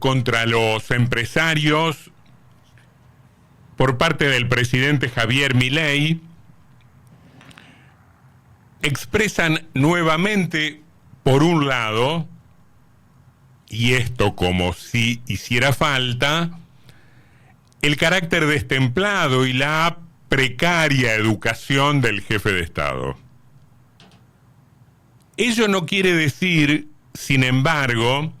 contra los empresarios por parte del presidente Javier Milei expresan nuevamente, por un lado, y esto como si hiciera falta, el carácter destemplado y la precaria educación del jefe de Estado. Ello no quiere decir, sin embargo,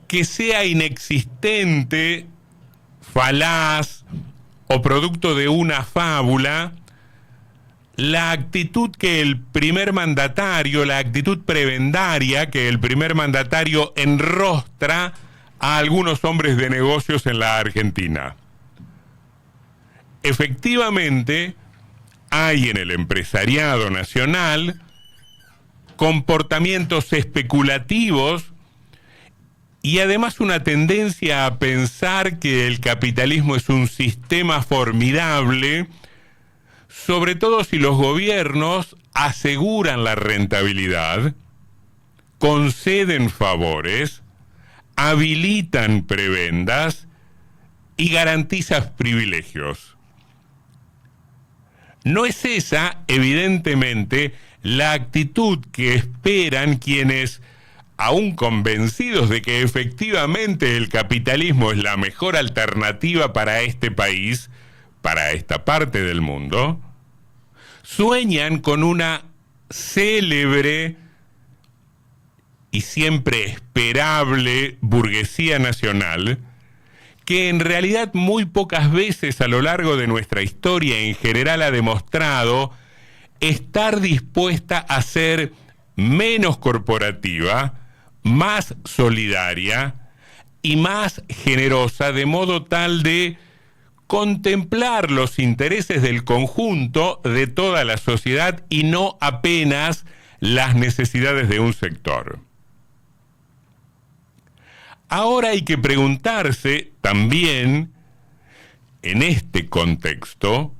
que sea inexistente, falaz o producto de una fábula la actitud que el primer mandatario, la actitud prebendaria que el primer mandatario enrostra a algunos hombres de negocios en la Argentina. Efectivamente, hay en el empresariado nacional comportamientos especulativos y además una tendencia a pensar que el capitalismo es un sistema formidable, sobre todo si los gobiernos aseguran la rentabilidad, conceden favores, habilitan prebendas y garantizan privilegios. No es esa, evidentemente, la actitud que esperan quienes, aún convencidos de que efectivamente el capitalismo es la mejor alternativa para este país, para esta parte del mundo, sueñan con una célebre y siempre esperable burguesía nacional que en realidad muy pocas veces a lo largo de nuestra historia en general ha demostrado estar dispuesta a ser menos corporativa, más solidaria y más generosa, de modo tal de contemplar los intereses del conjunto de toda la sociedad y no apenas las necesidades de un sector. Ahora hay que preguntarse también, en este contexto,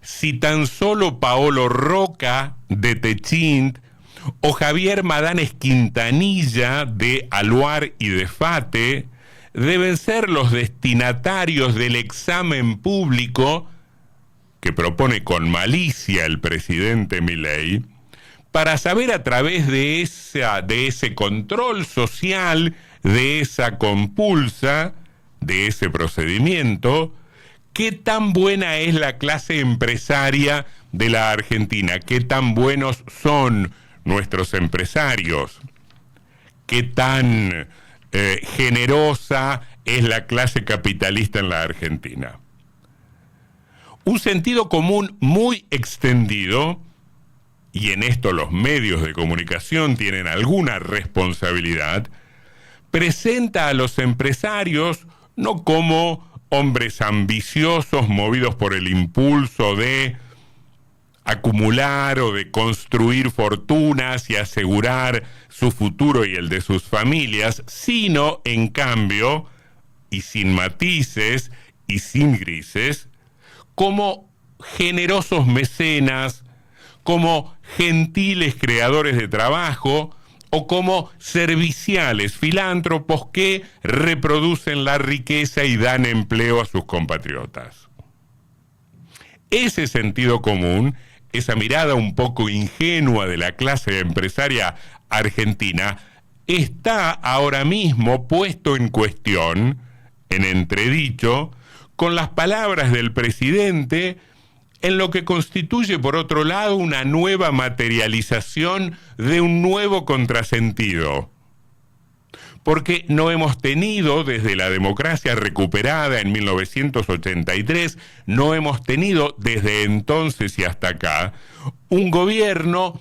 si tan solo Paolo Roca de Techint o Javier Madanes Quintanilla de Aluar y de Fate deben ser los destinatarios del examen público que propone con malicia el presidente Milei para saber a través de ese control social, de esa compulsa, de ese procedimiento, qué tan buena es la clase empresaria de la Argentina, qué tan buenos son nuestros empresarios, qué tan generosa es la clase capitalista en la Argentina. Un sentido común muy extendido, y en esto los medios de comunicación tienen alguna responsabilidad, presenta a los empresarios no como hombres ambiciosos movidos por el impulso de acumular o de construir fortunas y asegurar su futuro y el de sus familias, sino, en cambio, y sin matices y sin grises, como generosos mecenas, como gentiles creadores de trabajo o como serviciales filántropos que reproducen la riqueza y dan empleo a sus compatriotas. Ese sentido común, esa mirada un poco ingenua de la clase empresaria argentina, está ahora mismo puesto en cuestión, en entredicho, con las palabras del presidente, en lo que constituye, por otro lado, una nueva materialización de un nuevo contrasentido. Porque no hemos tenido, desde la democracia recuperada en 1983, no hemos tenido desde entonces y hasta acá, un gobierno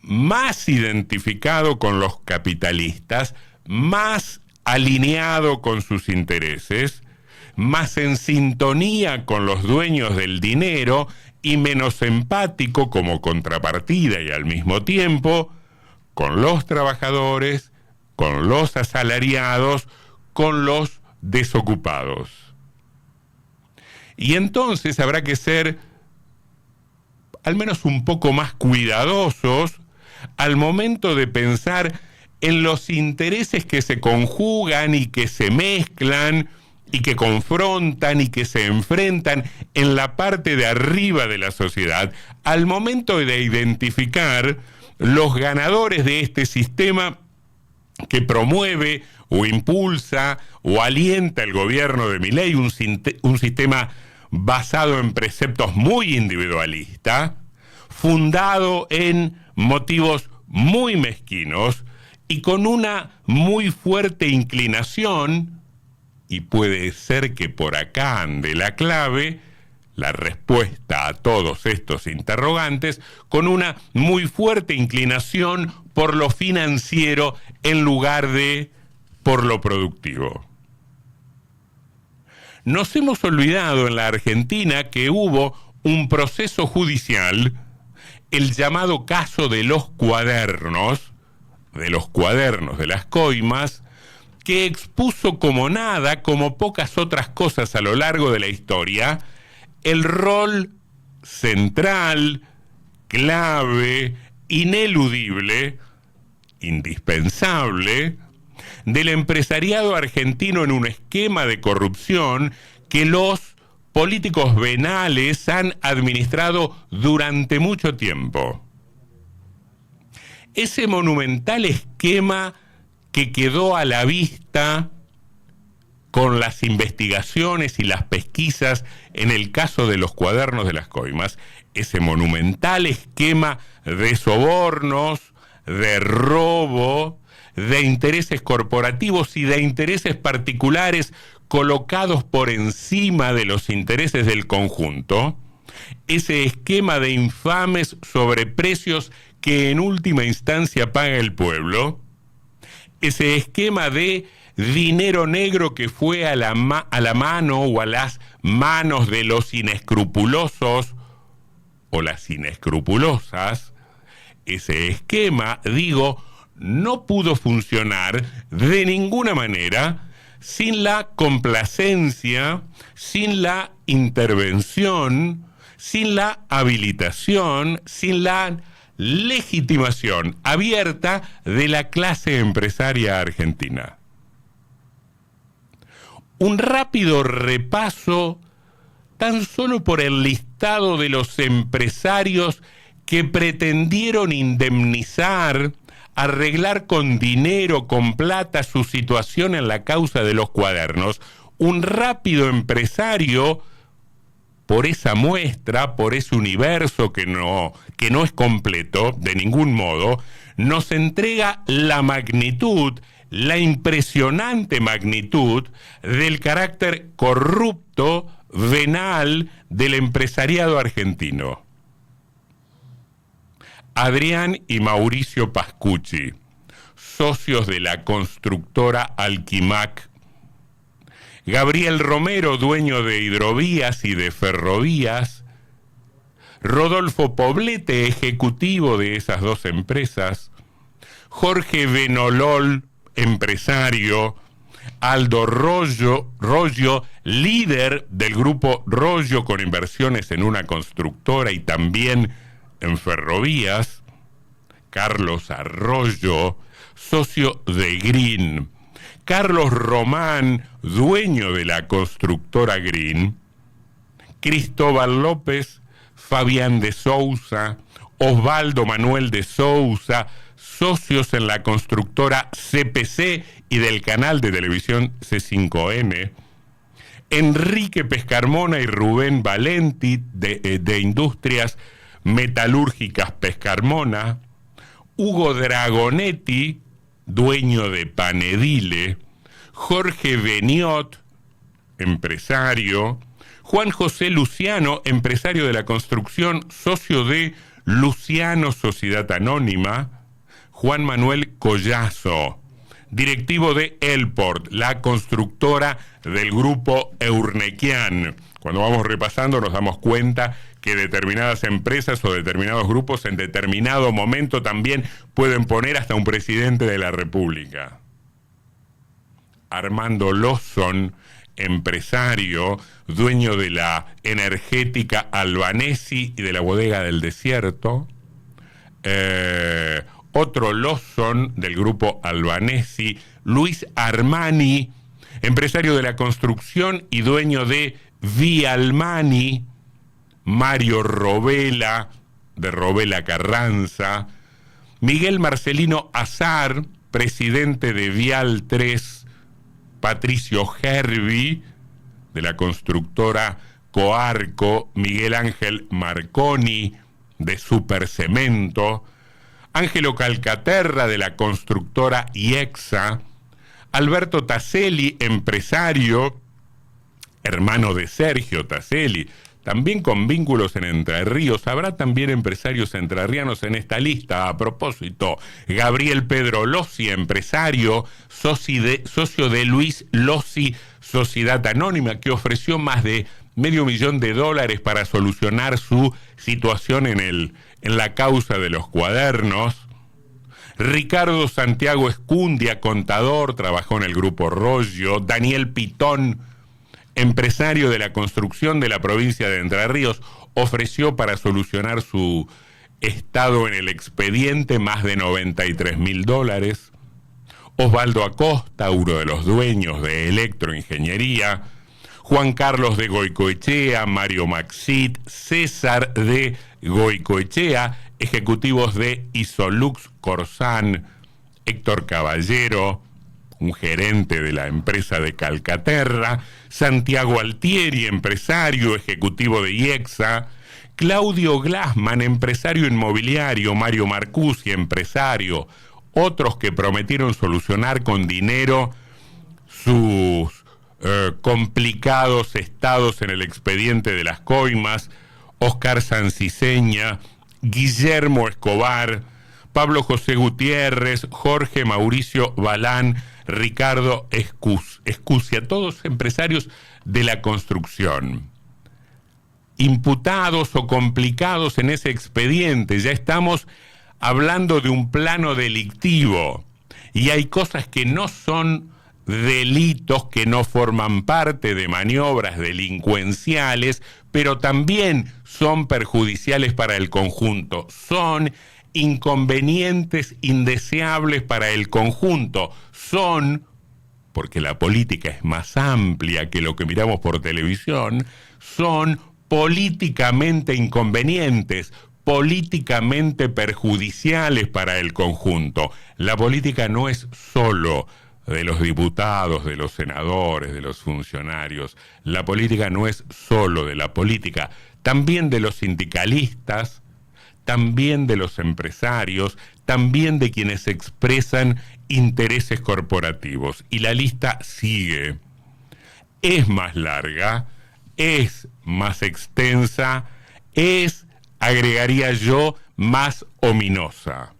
más identificado con los capitalistas, más alineado con sus intereses, más en sintonía con los dueños del dinero y menos empático como contrapartida y al mismo tiempo con los trabajadores, con los asalariados, con los desocupados. Y entonces habrá que ser al menos un poco más cuidadosos al momento de pensar en los intereses que se conjugan y que se mezclan y que confrontan y que se enfrentan en la parte de arriba de la sociedad, al momento de identificar los ganadores de este sistema que promueve o impulsa o alienta el gobierno de Milei, un sistema basado en preceptos muy individualistas, fundado en motivos muy mezquinos y con una muy fuerte inclinación, y puede ser que por acá ande la clave, la respuesta a todos estos interrogantes, con una muy fuerte inclinación por lo financiero en lugar de por lo productivo. Nos hemos olvidado en la Argentina que hubo un proceso judicial, el llamado caso de los cuadernos de las coimas, que expuso como nada, como pocas otras cosas a lo largo de la historia, el rol central, clave, ineludible, indispensable, del empresariado argentino en un esquema de corrupción que los políticos venales han administrado durante mucho tiempo. Ese monumental esquema que quedó a la vista con las investigaciones y las pesquisas en el caso de los cuadernos de las coimas, ese monumental esquema de sobornos, de robo, de intereses corporativos y de intereses particulares colocados por encima de los intereses del conjunto, ese esquema de infames sobreprecios que en última instancia paga el pueblo, ese esquema de dinero negro que fue a la mano o a las manos de los inescrupulosos o las inescrupulosas, ese esquema, digo, no pudo funcionar de ninguna manera sin la complacencia, sin la intervención, sin la habilitación, sin la legitimación abierta de la clase empresaria argentina. Un rápido repaso tan solo por el listado de los empresarios que pretendieron indemnizar, arreglar con dinero, con plata, su situación en la causa de los cuadernos. Un rápido empresario, por esa muestra, por ese universo que no es completo de ningún modo, nos entrega la magnitud, la impresionante magnitud del carácter corrupto, venal del empresariado argentino. Adrián y Mauricio Pascucci, socios de la constructora Alquimac. Gabriel Romero, dueño de Hidrovías y de Ferrovías. Rodolfo Poblete, ejecutivo de esas dos empresas. Jorge Benolol, empresario. Aldo Rollo, líder del grupo Rollo con inversiones en una constructora y también en ferrovías. Carlos Arroyo, socio de Green. Carlos Román, dueño de la constructora Green. Cristóbal López, Fabián de Sousa, Osvaldo Manuel de Sousa, socios en la constructora CPC y del canal de televisión C5N. Enrique Pescarmona y Rubén Valenti, de Industrias Metalúrgicas Pescarmona. Hugo Dragonetti, dueño de Panedile. Jorge Beniot, empresario. Juan José Luciano, empresario de la construcción, socio de Luciano Sociedad Anónima. Juan Manuel Collazo, directivo de Elport, la constructora del grupo Eurnequian. Cuando vamos repasando nos damos cuenta que determinadas empresas o determinados grupos en determinado momento también pueden poner hasta un presidente de la República. Armando Lawson, empresario, dueño de la energética Albanesi y de la bodega del desierto. otro Lawson del grupo Albanesi, Luis Armani, empresario de la construcción y dueño de Vialmani, Mario Robela, de Robela Carranza, Miguel Marcelino Azar, presidente de Vial 3, Patricio Herbi, de la constructora Coarco, Miguel Ángel Marconi, de Supercemento, Ángelo Calcaterra, de la constructora IEXA, Alberto Taselli, empresario, hermano de Sergio Taselli, también con vínculos en Entre Ríos. Habrá también empresarios entrerrianos en esta lista. A propósito, Gabriel Pedro Lossi, empresario, socio de Luis Lossi, Sociedad Anónima, que ofreció más de $500,000 para solucionar su situación en la causa de los cuadernos. Ricardo Santiago Escundia, contador, trabajó en el Grupo Rollo. Daniel Pitón, empresario de la construcción de la provincia de Entre Ríos, ofreció para solucionar su estado en el expediente más de $93,000. Osvaldo Acosta, uno de los dueños de Electroingeniería. Juan Carlos de Goicoechea, Mario Maxit, César de Goicoechea, ejecutivos de Isolux Corsán, Héctor Caballero, un gerente de la empresa de Calcaterra, Santiago Altieri, empresario, ejecutivo de IEXA, Claudio Glassman, empresario inmobiliario, Mario Marcusi, empresario, otros que prometieron solucionar con dinero sus complicados estados en el expediente de las coimas, Oscar Sanciseña, Guillermo Escobar, Pablo José Gutiérrez, Jorge Mauricio Balán, Ricardo Escucia, todos empresarios de la construcción. Imputados o complicados en ese expediente, ya estamos hablando de un plano delictivo y hay cosas que no son delitos, que no forman parte de maniobras delincuenciales, pero también son perjudiciales para el conjunto, son inconvenientes indeseables para el conjunto, son, porque la política es más amplia que lo que miramos por televisión, son políticamente inconvenientes, políticamente perjudiciales para el conjunto. La política no es solo de los diputados, de los senadores, de los funcionarios. La política no es solo de la política, también de los sindicalistas, también de los empresarios, también de quienes expresan intereses corporativos. Y la lista sigue. Es más larga, es más extensa, es, agregaría yo, más ominosa.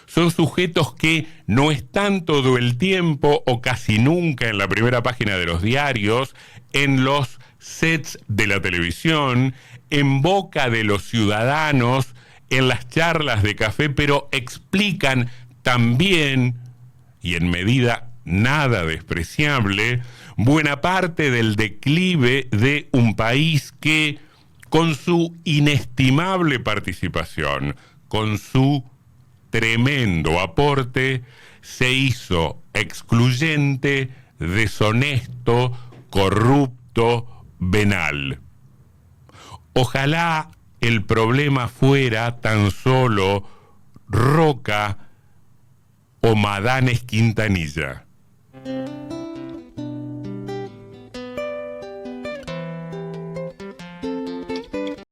Son sujetos que no están todo el tiempo o casi nunca en la primera página de los diarios, en los sets de la televisión, en boca de los ciudadanos, en las charlas de café, pero explican también, y en medida nada despreciable, buena parte del declive de un país que, con su inestimable participación, con su tremendo aporte, se hizo excluyente, deshonesto, corrupto, venal. Ojalá el problema fuera tan solo Roca o Madanes Quintanilla.